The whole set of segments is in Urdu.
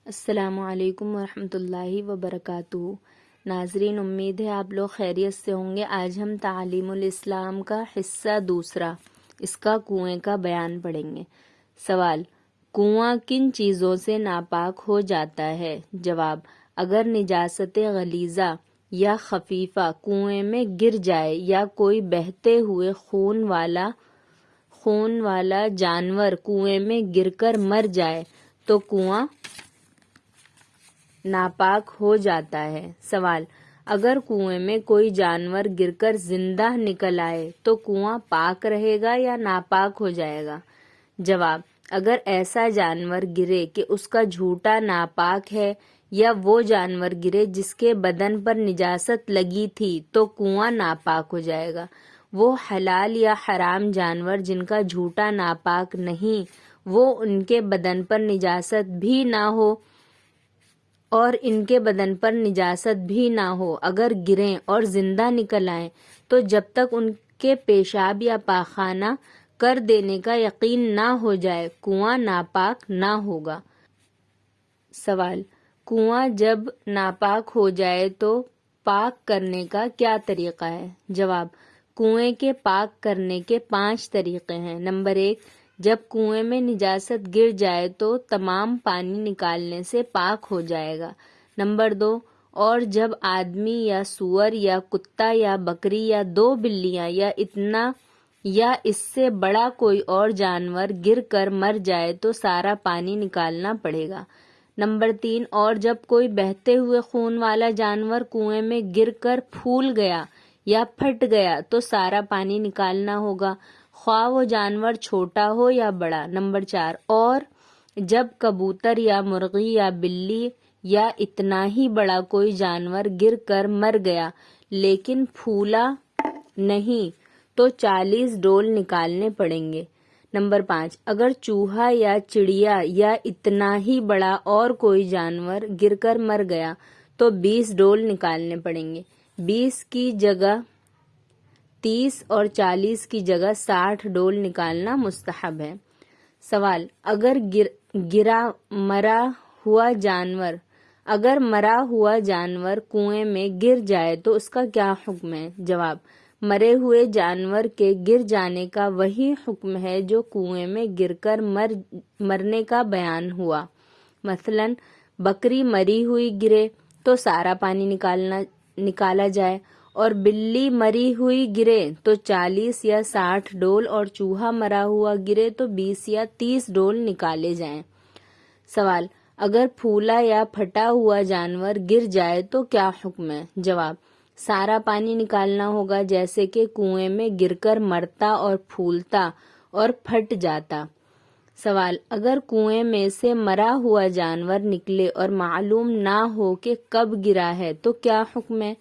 السلام علیکم ورحمۃ اللہ وبرکاتہ۔ ناظرین، امید ہے آپ لوگ خیریت سے ہوں گے۔ آج ہم تعلیم الاسلام کا حصہ دوسرا، اس کا کنویں کا بیان پڑھیں گے۔ سوال: کنواں کن چیزوں سے ناپاک ہو جاتا ہے؟ جواب: اگر نجاست غلیظہ یا خفیفہ کنویں میں گر جائے یا کوئی بہتے ہوئے خون والا جانور کنویں میں گر کر مر جائے تو کنواں ناپاک ہو جاتا ہے۔ سوال: اگر کنویں میں کوئی جانور گر کر زندہ نکل آئے تو کنواں پاک رہے گا یا ناپاک ہو جائے گا؟ جواب: اگر ایسا جانور گرے کہ اس کا جھوٹا ناپاک ہے یا وہ جانور گرے جس کے بدن پر نجاست لگی تھی تو کنواں ناپاک ہو جائے گا۔ وہ حلال یا حرام جانور جن کا جھوٹا ناپاک نہیں، وہ ان کے بدن پر نجاست بھی نہ ہو اور ان کے بدن پر نجاست بھی نہ ہو، اگر گریں اور زندہ نکل آئیں تو جب تک ان کے پیشاب یا پاخانہ کر دینے کا یقین نہ ہو جائے کنواں ناپاک نہ ہوگا۔ سوال: کنواں جب ناپاک ہو جائے تو پاک کرنے کا کیا طریقہ ہے؟ جواب: کنویں کے پاک کرنے کے 5 طریقے ہیں۔ نمبر 1: جب کنویں میں نجاست گر جائے تو تمام پانی نکالنے سے پاک ہو جائے گا۔ نمبر 2: اور جب آدمی یا سور یا کتا یا بکری یا 2 بلیاں یا اتنا یا اس سے بڑا کوئی اور جانور گر کر مر جائے تو سارا پانی نکالنا پڑے گا۔ نمبر 3: اور جب کوئی بہتے ہوئے خون والا جانور کنویں میں گر کر پھول گیا یا پھٹ گیا تو سارا پانی نکالنا ہوگا، خواہ وہ جانور چھوٹا ہو یا بڑا۔ نمبر 4: اور جب کبوتر یا مرغی یا بلی یا اتنا ہی بڑا کوئی جانور گر کر مر گیا لیکن پھولا نہیں تو 40 ڈول نکالنے پڑیں گے۔ نمبر 5: اگر چوہا یا چڑیا یا اتنا ہی بڑا اور کوئی جانور گر کر مر گیا تو 20 ڈول نکالنے پڑیں گے۔ 20 کی جگہ 30 اور 40 کی جگہ 60 ڈول نکالنا مستحب ہے۔ سوال: اگر مرا ہوا جانور کنویں میں گر جائے تو اس کا کیا حکم ہے؟ جواب: مرے ہوئے جانور کے گر جانے کا وہی حکم ہے جو کنویں میں گر کر مرنے کا بیان ہوا۔ مثلا بکری مری ہوئی گرے تو سارا پانی نکالا جائے، اور بلی مری ہوئی گرے تو 40 یا 60 ڈول، اور چوہا مرا ہوا گرے تو 20 یا 30 ڈول نکالے جائیں۔ سوال: اگر پھولا یا پھٹا ہوا جانور گر جائے تو کیا حکم ہے؟ جواب: سارا پانی نکالنا ہوگا جیسے کہ کنویں میں گر کر مرتا اور پھولتا اور پھٹ جاتا۔ سوال: اگر کنویں میں سے مرا ہوا جانور نکلے اور معلوم نہ ہو کہ کب گرا ہے تو کیا حکم ہے؟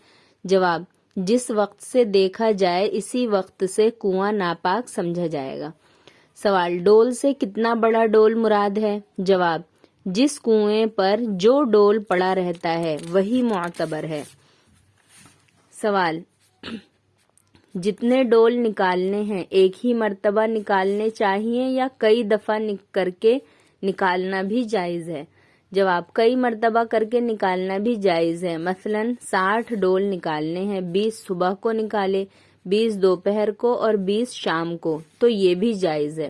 جواب: جس وقت سے دیکھا جائے اسی وقت سے کنواں ناپاک سمجھا جائے گا۔ سوال: ڈول سے کتنا بڑا ڈول مراد ہے؟ جواب: جس کنویں پر جو ڈول پڑا رہتا ہے وہی معتبر ہے۔ سوال: جتنے ڈول نکالنے ہیں ایک ہی مرتبہ نکالنے چاہیے یا کئی دفعہ کر کے نکالنا بھی جائز ہے؟ جواب: کئی مرتبہ کر کے نکالنا بھی جائز ہے۔ مثلا 60 ڈول نکالنے ہیں، 20 صبح کو نکالے، 20 دوپہر کو اور 20 شام کو، تو یہ بھی جائز ہے۔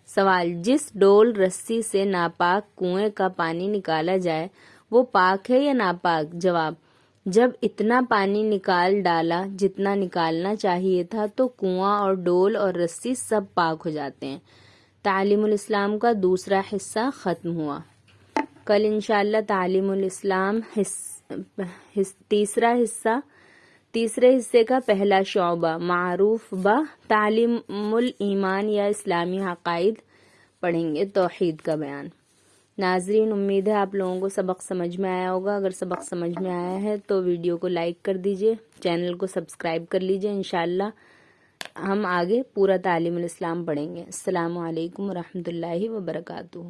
سوال: جس ڈول رسی سے ناپاک کنویں کا پانی نکالا جائے وہ پاک ہے یا ناپاک؟ جواب: جب اتنا پانی نکال ڈالا جتنا نکالنا چاہیے تھا تو کنواں اور ڈول اور رسی سب پاک ہو جاتے ہیں۔ تعلیم الاسلام کا دوسرا حصہ ختم ہوا۔ کل انشاءاللہ تعلیم الاسلام تیسرے حصے کا پہلا شعبہ معروف تعلیم الایمان یا اسلامی عقائد پڑھیں گے، توحید کا بیان۔ ناظرین، امید ہے آپ لوگوں کو سبق سمجھ میں آیا ہوگا۔ اگر سبق سمجھ میں آیا ہے تو ویڈیو کو لائک کر دیجئے، چینل کو سبسکرائب کر لیجئے۔ انشاءاللہ ہم آگے پورا تعلیم الاسلام پڑھیں گے۔ السلام علیکم ورحمۃ اللہ وبرکاتہ۔